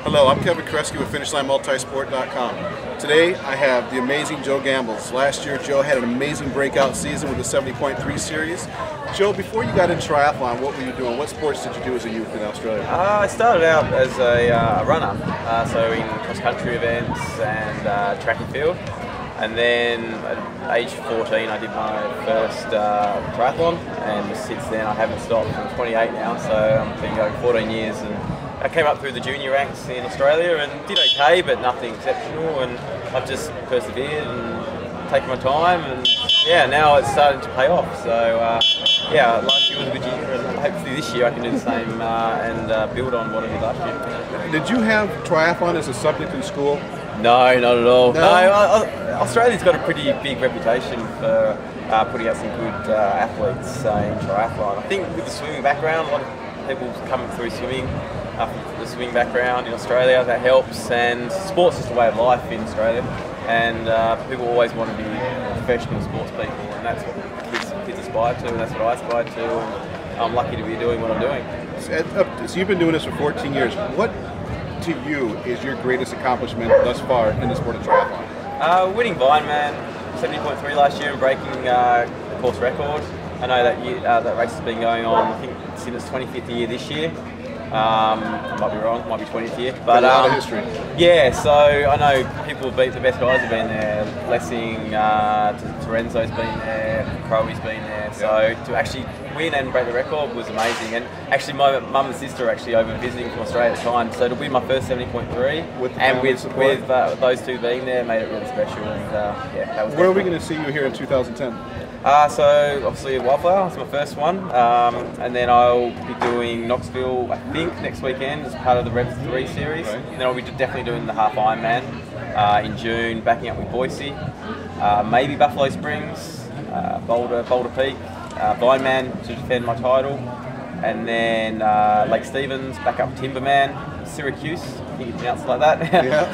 Hello, I'm Kevin Koresky with FinishLineMultisport.com. Today I have the amazing Joe Gambles. Last year Joe had an amazing breakout season with the 70.3 series. Joe, before you got into triathlon, what were you doing? What sports did you do as a youth in Australia? I started out as a runner, so in cross-country events and track and field. And then at age 14 I did my first triathlon, and since then I haven't stopped. I'm 28 now, so I've been going 14 years, and I came up through the junior ranks in Australia and did okay, but nothing exceptional, and I've just persevered and taken my time, and yeah, now it's starting to pay off. So yeah, last year was a good year, and hopefully this year I can do the same and build on what I did last year. Did you have triathlon as a subject in school? No, not at all. No, Australia's got a pretty big reputation for putting out some good athletes in triathlon. I think with the swimming background, a lot of people come through swimming, the swimming background in Australia, that helps, and sports is the way of life in Australia, and people always want to be professional sports people, and that's what kids aspire to, and that's what I aspire to, and I'm lucky to be doing what I'm doing. So you've been doing this for 14 years. What to you is your greatest accomplishment thus far in the sport of triathlon? Winning Vineman 70.3 last year and breaking the course record. I know that race has been going on, I think it's in its 25th year this year. I might be wrong, it might be 20th year. But a lot of history. Yeah, so I know people have beat the best guys have been there. Lessing, Terenzo's been there, Crowe's been there. So to actually win and break the record was amazing. And actually my mum and sister are actually over visiting from Australia at the time. So to win my first 70.3 with those two being there made it really special. And yeah, that was. Where are we going to see you here in 2010? So obviously Wildflower, it's my first one, and then I'll be doing Knoxville, I think, next weekend as part of the Rev 3 series. Right. And then I'll be definitely doing the half Ironman in June, backing up with Boise, maybe Buffalo Springs, Boulder Peak, Vineman to defend my title, and then Lake Stevens, back up Timberman, Syracuse, I think you pronounce it like that.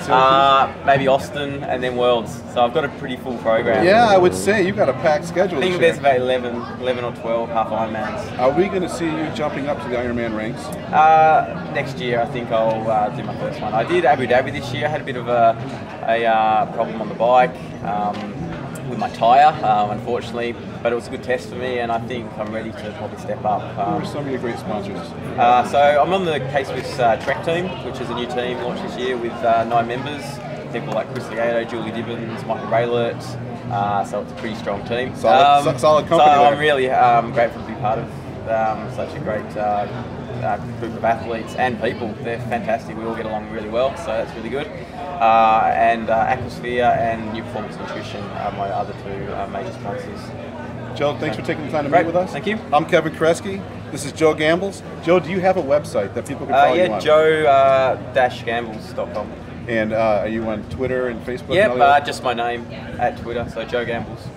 Yeah, maybe Austin, and then Worlds. So I've got a pretty full program. Yeah, I would say you've got a packed schedule. I think there's about 11 or 12 half Ironmans. Are we going to see you jumping up to the Ironman ranks? Next year I think I'll do my first one. I did Abu Dhabi this year. I had a bit of a problem on the bike with my tyre, unfortunately, but it was a good test for me, and I think I'm ready to probably step up. Who are some of your great sponsors? So I'm on the K-Swiss Trek team, which is a new team launched this year with 9 members. People like Chris Legato, Julie Dibbons, Michael Raylert, so it's a pretty strong team. Solid company. So I'm really grateful to be part of such a great group of athletes and people. They're fantastic. We all get along really well, so that's really good. And Aquasphere and New Performance Nutrition are my other two major sponsors. Joe, thanks for taking the time to meet with us. Thank you. I'm Kevin Koresky. This is Joe Gambles. Joe, do you have a website that people can follow you on? Yeah, joe-gambles.com. And are you on Twitter and Facebook? Yep, just my name at Twitter, so Joe Gambles.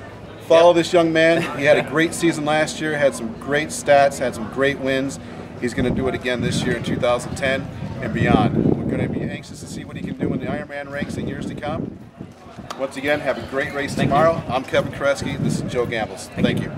Follow this young man. He had a great season last year, had some great stats, had some great wins. He's going to do it again this year in 2010 and beyond. We're going to be anxious to see what he can do in the Ironman ranks in years to come. Once again, have a great race tomorrow. I'm Kevin Koresky. This is Joe Gambles. Thank you.